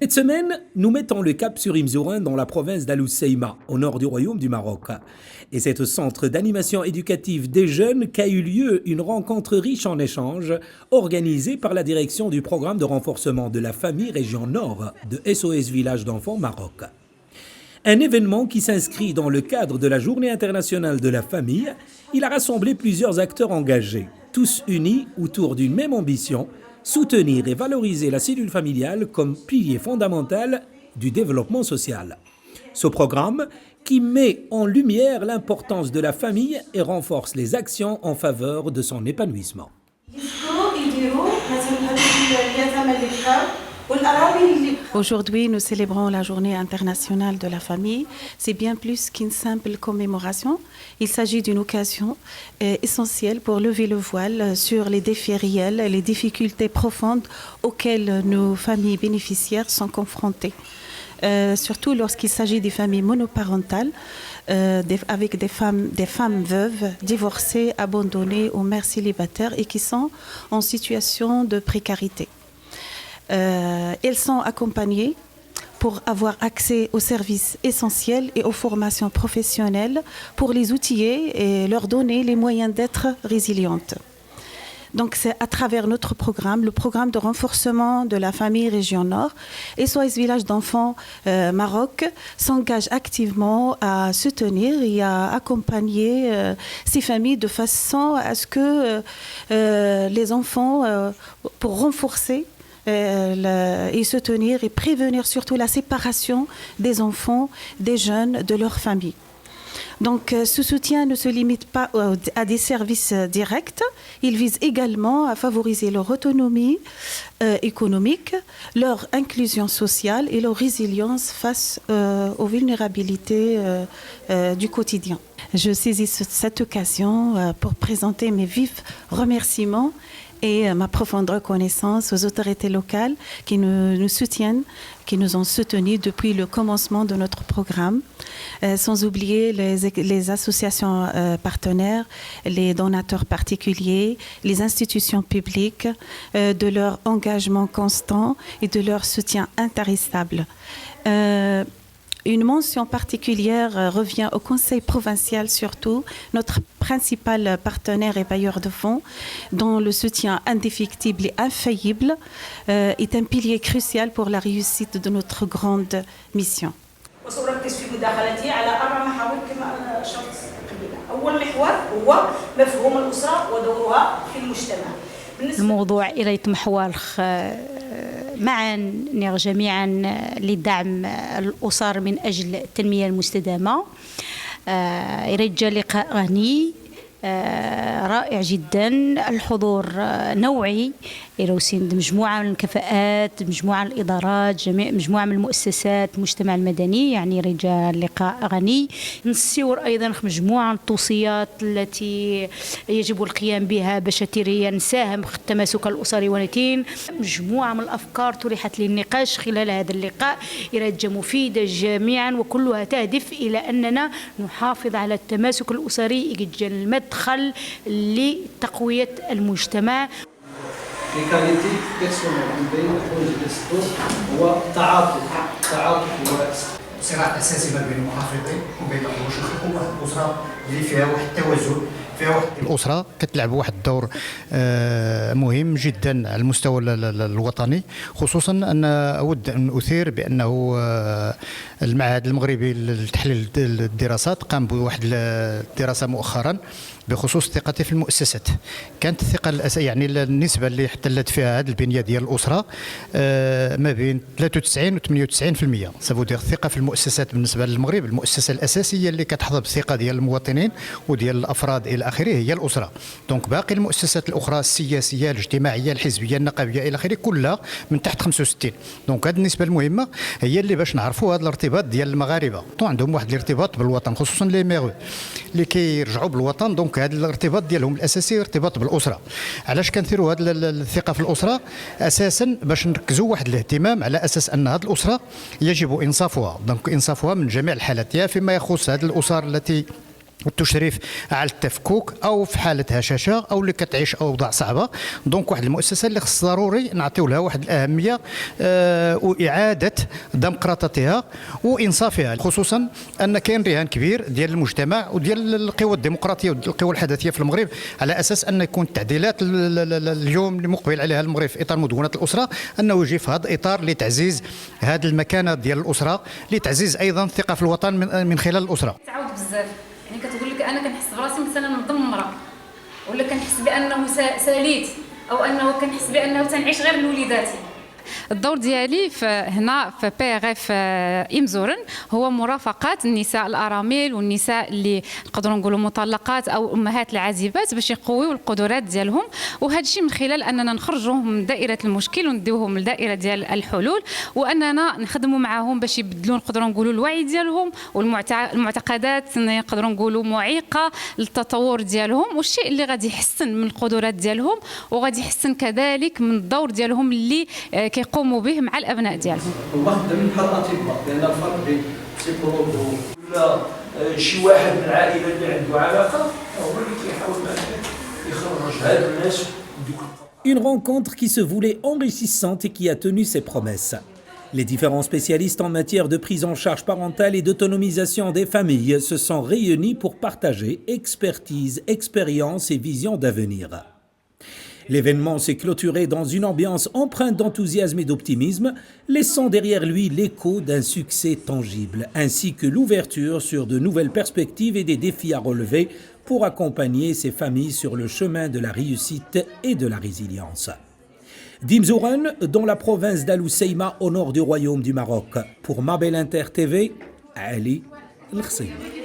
Cette semaine, nous mettons le cap sur Imzourin dans la province d'Al-Hoceima, au nord du royaume du Maroc. Et c'est au centre d'animation éducative des jeunes qu'a eu lieu une rencontre riche en échanges organisée par la direction du programme de renforcement de la famille région Nord de SOS Village d'enfants Maroc. Un événement qui s'inscrit dans le cadre de la Journée internationale de la famille, il a rassemblé plusieurs acteurs engagés, tous unis autour d'une même ambition, soutenir et valoriser la cellule familiale comme pilier fondamental du développement social. Ce programme qui met en lumière l'importance de la famille et renforce les actions en faveur de son épanouissement. Aujourd'hui, nous célébrons la Journée internationale de la famille. C'est bien plus qu'une simple commémoration. Il s'agit d'une occasion essentielle pour lever le voile sur les défis réels et les difficultés profondes auxquelles nos familles bénéficiaires sont confrontées. Surtout lorsqu'il s'agit des familles monoparentales, avec des femmes veuves, divorcées, abandonnées aux mères célibataires et qui sont en situation de précarité. Elles sont accompagnées pour avoir accès aux services essentiels et aux formations professionnelles pour les outiller et leur donner les moyens d'être résilientes. Donc c'est à travers notre programme, le programme de renforcement de la famille région Nord, SOS Village d'enfants Maroc s'engage activement à soutenir et à accompagner ces familles de façon à ce que les enfants, pour renforcer et soutenir et prévenir surtout la séparation des enfants, des jeunes, de leur famille. Donc ce soutien ne se limite pas à des services directs, il vise également à favoriser leur autonomie économique, leur inclusion sociale et leur résilience face aux vulnérabilités du quotidien. Je saisis cette occasion pour présenter mes vifs remerciements et ma profonde reconnaissance aux autorités locales qui nous soutiennent, qui nous ont soutenus depuis le commencement de notre programme, sans oublier les associations partenaires, les donateurs particuliers, les institutions publiques, de leur engagement constant et de leur soutien intarissable. Une mention particulière revient au Conseil provincial surtout, notre principal partenaire et bailleur de fonds, dont le soutien indéfectible et infaillible est un pilier crucial pour la réussite de notre grande mission. الموضوع إلى محور معا نرجع جميعا لدعم الأسر من أجل التنمية المستدامة. يرجى لقاء غني رائع جدا، الحضور نوعي يروسين مجموعة من الكفاءات، مجموعة من الإدارات، مجموعة من المؤسسات، المجتمع المدني، يعني رجال لقاء غني. نسيور أيضا مجموعة من التوصيات التي يجب القيام بها باش نساهم في التماسك الأسري واليتيم. مجموعة من الأفكار طرحت للنقاش خلال هذا اللقاء رجى مفيدة جميعا، وكلها تهدف إلى أننا نحافظ على التماسك الأسري المدخل لتقوية المجتمع. لكاليتي بيرسونيل من بين الحوايج اللي صدور هو التعاطف صراع اساسي ما بين المحافظين وبين الحوش، نخلقوا واحد الاسره اللي فيها واحد التوازن، فيها واحد الاسره كتلعب واحد الدور مهم جدا على المستوى الوطني. خصوصا ان اود ان اثير بانه المعهد المغربي لتحليل الدراسات قام بواحد الدراسه مؤخرا بخصوص الثقة في المؤسسات. كانت الثقة يعني النسبة اللي احتلت فيها هذه البنية ديال الأسرة ما بين 93 و 98%. سافودير الثقة في المؤسسات بالنسبة للمغرب المؤسسة الأساسية اللي كتحظى بالثقة ديال المواطنين وديال الأفراد إلى آخره هي الأسرة. دونك باقي المؤسسات الأخرى السياسية الاجتماعية الحزبية النقابية إلى آخره كلها من تحت 65. دونك هذه النسبة المهمة هي اللي باش نعرفوا هذا الارتباط ديال المغاربة. عندهم واحد الارتباط بالوطن خصوصا لي ميغو اللي كيرجعوا بالوطن. دونك هذا الارتباط ديالهم الاساسي ارتباط بالاسره. علاش كنثيروا هذه الثقه في الاسره؟ اساسا باش نركزوا واحد الاهتمام على اساس ان هذه الاسره يجب انصافها، دونك انصافها من جميع الحالات، يا فيما يخص هذه الاسر التي والتشريف على التفكك او في حاله هشاشه او اللي كتعيش اوضاع صعبه. دونك واحد المؤسسه اللي خص ضروري نعطيو لها واحد الاهميه واعاده ديمقراطيتها وانصافها، خصوصا ان كاين رهان كبير ديال المجتمع وديال القوى الديمقراطيه والقوى الحداثيه في المغرب على اساس ان يكون التعديلات اليوم اللي مقبل عليها المغرب في اطار مدونه الاسره انه يجي في هذا الاطار لتعزيز هذه المكانه ديال الاسره، لتعزيز ايضا الثقه في الوطن من خلال الاسره. تعاود بزاف، يعني كتقول لك انا كنحس براسي مثلا مدمره، ولا كنحس بانه ساليت، او انه كنحس بانه تنعيش غير لوليداتي. الدور ديالي هنا في PRF إمزورن هو مرافقة النساء الأرامل والنساء اللي نقدروا نقولوا مطلقات أو أمهات العازبات باش يقويوا القدرات ديالهم، وهذا الشيء من خلال أننا نخرجوهم من دائرة المشكل ونديوهم لدائرة ديال الحلول، وأننا نخدموا معهم باش يبدلوا نقدروا نقولوا الوعي ديالهم والمعتقدات نقدروا نقولوا معيقة للتطور ديالهم، والشيء اللي غادي يحسن من القدرات ديالهم وغادي يحسن كذلك من الدور ديالهم اللي كيقوموا به مع الابناء ديالهم. واحد من بحال الاطباء، لان الفرق بين بسيكولوج ولا شي واحد من العائله اللي عنده علاقه هو اللي كيحاول يخرج هاد الناس. Une rencontre qui se voulait enrichissante et qui a tenu ses promesses. Les différents spécialistes en matière de prise en charge parentale et d'autonomisation des familles se sont réunis pour partager expertise, expérience et vision d'avenir. L'événement s'est clôturé dans une ambiance empreinte d'enthousiasme et d'optimisme, laissant derrière lui l'écho d'un succès tangible, ainsi que l'ouverture sur de nouvelles perspectives et des défis à relever pour accompagner ces familles sur le chemin de la réussite et de la résilience. D'Imzouren, dans la province d'Al Hoceima, au nord du Royaume du Maroc. Pour Mabel Inter TV, Ali El Khsayma.